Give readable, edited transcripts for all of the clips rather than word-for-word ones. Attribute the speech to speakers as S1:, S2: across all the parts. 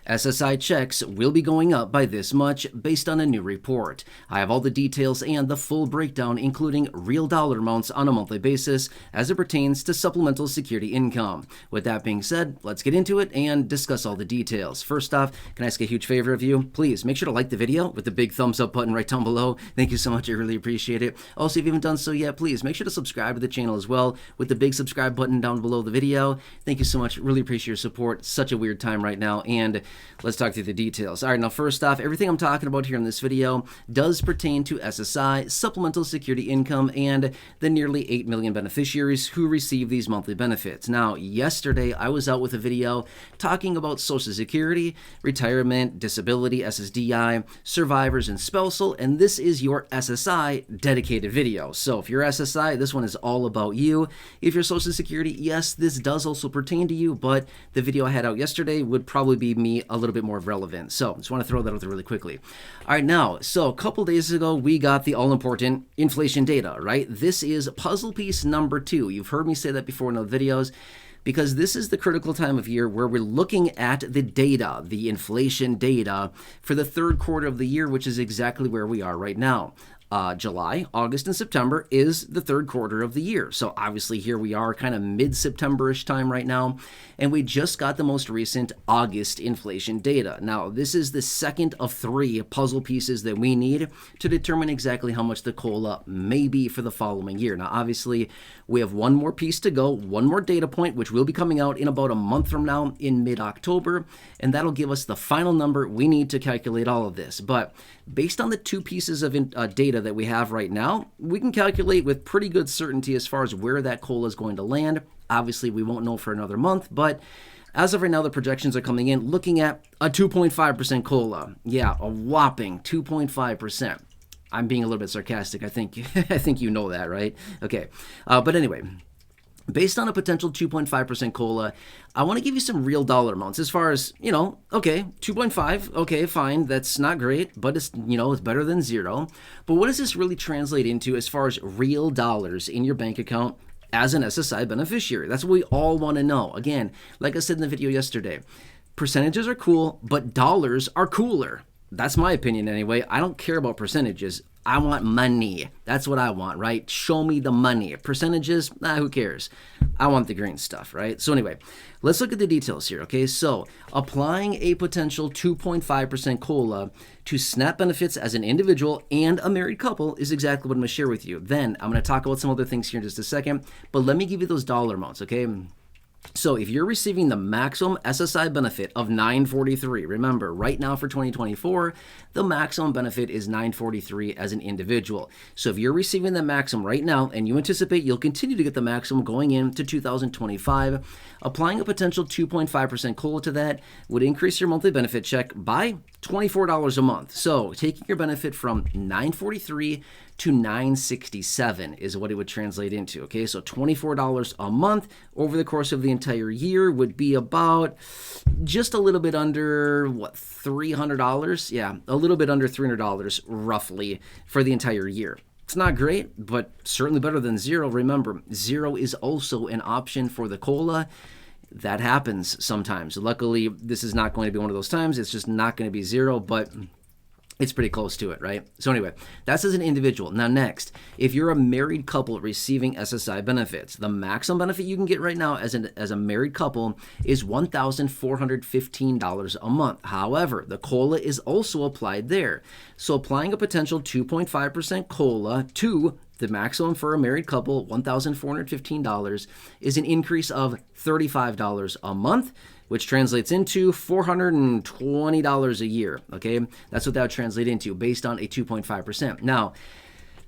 S1: SSI checks will be going up by this much based on a new report. I have all the details and the full breakdown, including real dollar amounts on a monthly basis as it pertains to supplemental security income. With that being said, let's get into it and discuss all the details. First off, can I ask a huge favor of you? Please make sure to like the video with the big thumbs up button right down below. Thank you so much. I really appreciate it. Also, if you haven't done so yet, please make sure to subscribe to the channel as well with the big subscribe button down below the video. Thank you so much. Really appreciate your support. Such a weird time right now, and let's talk through the details. All right, now first off, everything I'm talking about here in this video does pertain to SSI, supplemental security income, and the nearly 8 million beneficiaries who receive these monthly benefits. Now, yesterday I was out with a video talking about Social Security, retirement, disability, SSDI, survivors, and spousal, and this is your SSI dedicated video. So if you're SSI, this one is all about you. If you're Social Security, yes, this does also pertain to you, but the video I had out yesterday would probably be me a little bit more relevant. So just want to throw that out there really quickly. All right, now, so a couple days ago, we got the all-important inflation data, right? This is puzzle piece number 2. You've heard me say that before in other videos, because this is the critical time of year where we're looking at the data, the inflation data for the third quarter of the year, which is exactly where we are right now. July, August, and September is the third quarter of the year. So obviously here we are kind of mid-September-ish time right now, and we just got the most recent August inflation data. Now, this is the second of 3 puzzle pieces that we need to determine exactly how much the COLA may be for the following year. Now, obviously, we have one more piece to go, one more data point, which will be coming out in about a month from now in mid-October, and that'll give us the final number we need to calculate all of this. But based on the 2 pieces of data that we have right now, we can calculate with pretty good certainty as far as where that COLA is going to land. Obviously, we won't know for another month, but as of right now, the projections are coming in looking at a 2.5% COLA. Yeah, a whopping 2.5%. I'm being a little bit sarcastic. I think I think you know that, right? Okay, but anyway, based on a potential 2.5% COLA, I want to give you some real dollar amounts as far as, okay, 2.5, okay, fine, that's not great, but it's, it's better than 0. But what does this really translate into as far as real dollars in your bank account as an SSI beneficiary? That's what we all want to know. Again, like I said in the video yesterday, percentages are cool, but dollars are cooler. That's my opinion anyway. I don't care about percentages. I want money. That's what I want, right? Show me the money. Percentages, who cares? I want the green stuff, right? So anyway, let's look at the details here, okay? So applying a potential 2.5% COLA to SNAP benefits as an individual and a married couple is exactly what I'm going to share with you. Then I'm going to talk about some other things here in just a second, but let me give you those dollar amounts, okay? So if you're receiving the maximum SSI benefit of $943, remember, right now for 2024, the maximum benefit is $943 as an individual. So if you're receiving the maximum right now and you anticipate you'll continue to get the maximum going into 2025, applying a potential 2.5% COLA to that would increase your monthly benefit check by $24 a month. So taking your benefit from $943 to $967 is what it would translate into, okay? So $24 a month over the course of the entire year would be about just a little bit under, $300? Yeah, a little bit under $300 roughly for the entire year. It's not great, but certainly better than 0. Remember, 0 is also an option for the COLA. That happens sometimes. Luckily, this is not going to be one of those times. It's just not going to be 0, but it's pretty close to it, right? So anyway, that's as an individual. Now next, if you're a married couple receiving SSI benefits, the maximum benefit you can get right now as a married couple is $1,415 a month. However, the COLA is also applied there. So applying a potential 2.5% COLA to the maximum for a married couple, $1,415, is an increase of $35 a month, which translates into $420 a year, okay? That's what that would translate into based on a 2.5%. Now,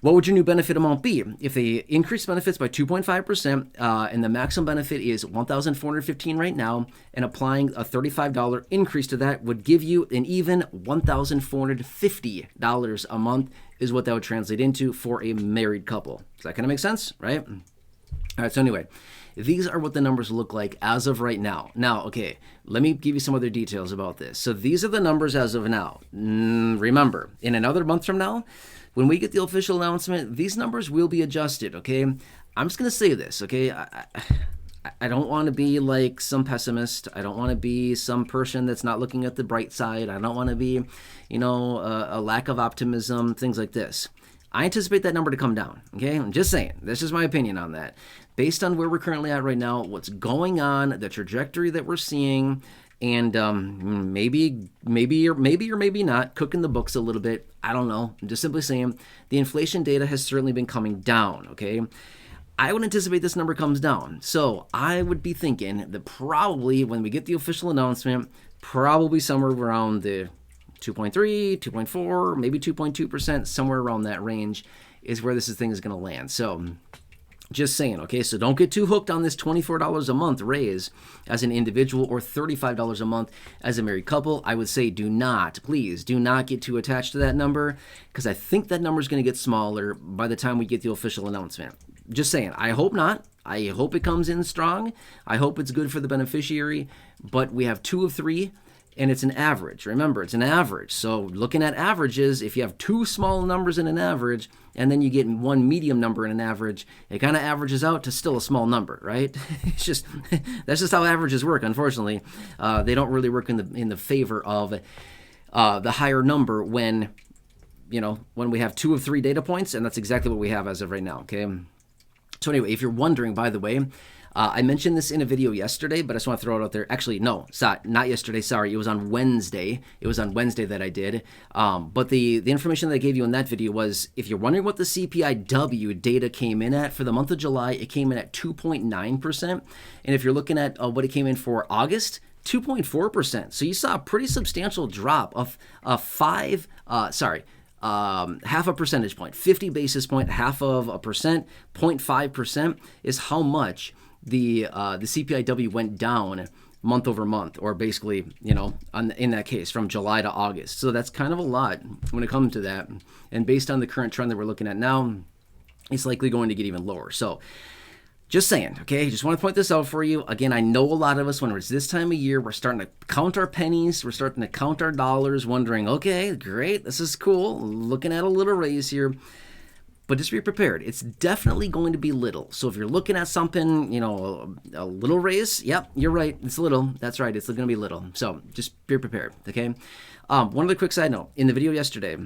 S1: what would your new benefit amount be? If they increase benefits by 2.5% and the maximum benefit is $1,415 right now, and applying a $35 increase to that would give you an even $1,450 a month is what that would translate into for a married couple. Does that kind of make sense, right? All right, so anyway, these are what the numbers look like as of right now. Now, okay, let me give you some other details about this. So these are the numbers as of now. Remember, in another month from now, when we get the official announcement, these numbers will be adjusted, okay? I'm just going to say this, okay? I don't want to be like some pessimist. I don't want to be some person that's not looking at the bright side. I don't want to be, a lack of optimism, things like this. I anticipate that number to come down. Okay, I'm just saying. That's just my opinion on that. Based on where we're currently at right now, what's going on, the trajectory that we're seeing, and maybe or maybe not, cooking the books a little bit. I don't know. I'm just simply saying the inflation data has certainly been coming down. Okay. I would anticipate this number comes down. So I would be thinking that probably when we get the official announcement, probably somewhere around the 2.3, 2.4, maybe 2.2%, somewhere around that range is where this thing is going to land. So just saying, okay? So don't get too hooked on this $24 a month raise as an individual or $35 a month as a married couple. I would say please do not get too attached to that number, because I think that number is going to get smaller by the time we get the official announcement. Just saying, I hope not. I hope it comes in strong. I hope it's good for the beneficiary, but we have 2 of 3. And it's an average. Remember, it's an average. So looking at averages, if you have 2 small numbers in an average, and then you get 1 medium number in an average, it kind of averages out to still a small number, right? It's just that's just how averages work. Unfortunately, they don't really work in the favor of the higher number when we have 2 of 3 data points, and that's exactly what we have as of right now. Okay. So anyway, if you're wondering, by the way, I mentioned this in a video yesterday, but I just want to throw it out there. Actually, no, not yesterday. Sorry, it was on Wednesday. It was on Wednesday that I did. But the information that I gave you in that video was, if you're wondering what the CPIW data came in at for the month of July, it came in at 2.9%. And if you're looking at what it came in for August, 2.4%. So you saw a pretty substantial drop of half a percentage point, 50 basis point, half of a percent, 0.5% is how much the CPIW went down month over month, or basically, in that case, from July to August. So that's kind of a lot when it comes to that. And based on the current trend that we're looking at now, it's likely going to get even lower. So just saying, okay, just want to point this out for you. Again, I know a lot of us, when it's this time of year, we're starting to count our pennies, we're starting to count our dollars, wondering, okay, great, this is cool, looking at a little raise here. But just be prepared. It's definitely going to be little. So if you're looking at something, a little raise, yep, you're right, it's little. That's right, it's going to be little. So just be prepared, okay? One other quick side note. In the video yesterday,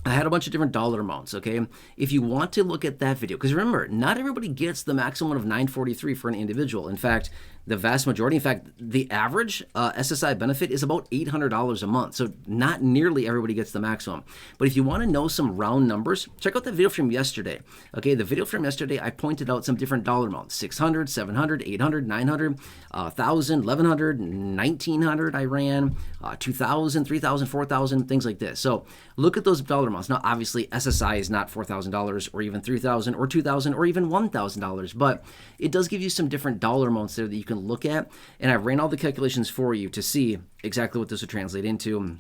S1: I had a bunch of different dollar amounts, okay? If you want to look at that video, because remember, not everybody gets the maximum of $943 for an individual. In fact, the vast majority, the average SSI benefit is about $800 a month. So not nearly everybody gets the maximum. But if you want to know some round numbers, check out the video from yesterday. Okay, the video from yesterday, I pointed out some different dollar amounts: 600, 700, 800, 900, 1,000, 1,100, 1,900 I ran, 2,000, 3,000, 4,000, things like this. So look at those dollar amounts. Now, obviously, SSI is not $4,000 or even $3,000 or $2,000 or even $1,000, but it does give you some different dollar amounts there that you can look at, and I ran all the calculations for you to see exactly what this would translate into,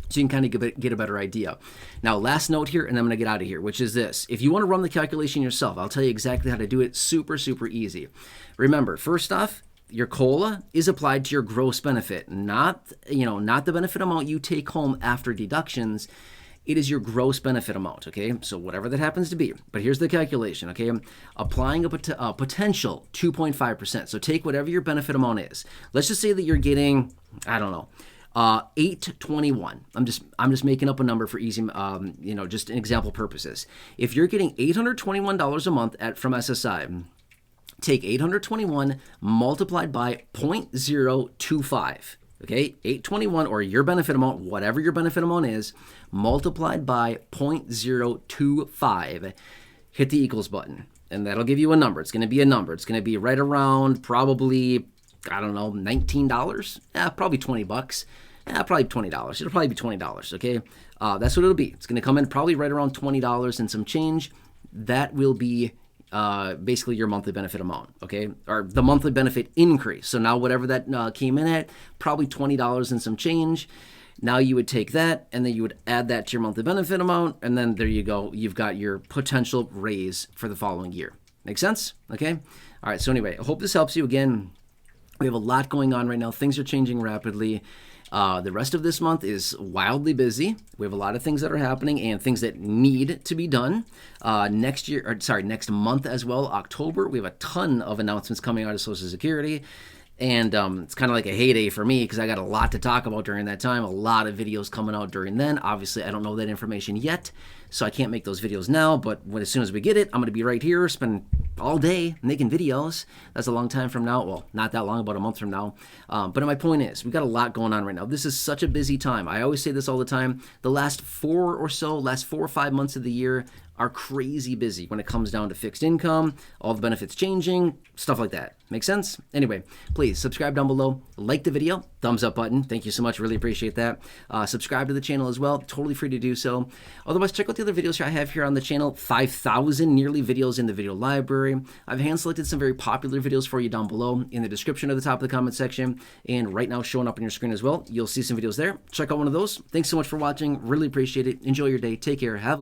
S1: so you can kind of get a better idea. Now, last note here, and I'm going to get out of here, which is this. If you want to run the calculation yourself, I'll tell you exactly how to do it. Super, super easy. Remember, first off, your COLA is applied to your gross benefit, not the benefit amount you take home after deductions. It is your gross benefit amount, okay? So whatever that happens to be. But here's the calculation, okay? Applying a potential 2.5%. So take whatever your benefit amount is. Let's just say that you're getting, I don't know, 821. I'm just making up a number for easy, just example purposes. If you're getting $821 a month from SSI, take 821 multiplied by 0.025. Okay, 821, or your benefit amount, whatever your benefit amount is, multiplied by 0.025, hit the equals button, and that'll give you a number. It's going to be a number. It's going to be right around probably, I don't know, $19? Probably $20. Probably $20. It'll probably be $20, okay? That's what it'll be. It's going to come in probably right around $20 and some change. That will be basically your monthly benefit amount, okay? Or the monthly benefit increase. So now whatever that came in at, probably $20 and some change. Now you would take that, and then you would add that to your monthly benefit amount, and then there you go. You've got your potential raise for the following year. Make sense? Okay? All right, so anyway, I hope this helps you. Again, we have a lot going on right now. Things are changing rapidly. The rest of this month is wildly busy. We have a lot of things that are happening and things that need to be done. Next month as well, October, we have a ton of announcements coming out of Social Security. And it's kind of like a heyday for me because I got a lot to talk about during that time. A lot of videos coming out during then. Obviously, I don't know that information yet, so I can't make those videos now. But as soon as we get it, I'm going to be right here, spending all day making videos. That's a long time from now. Well, not that long, about a month from now. But my point is, we've got a lot going on right now. This is such a busy time. I always say this all the time. The last 4 or 5 months of the year are crazy busy when it comes down to fixed income, all the benefits changing, stuff like that. Make sense? Anyway, please subscribe down below, like the video, thumbs up button. Thank you so much. Really appreciate that. Subscribe to the channel as well. Totally free to do so. Otherwise, check out the other videos I have here on the channel. 5,000 nearly videos in the video library. I've hand selected some very popular videos for you down below in the description at the top of the comment section. And right now showing up on your screen as well. You'll see some videos there. Check out one of those. Thanks so much for watching. Really appreciate it. Enjoy your day. Take care. Have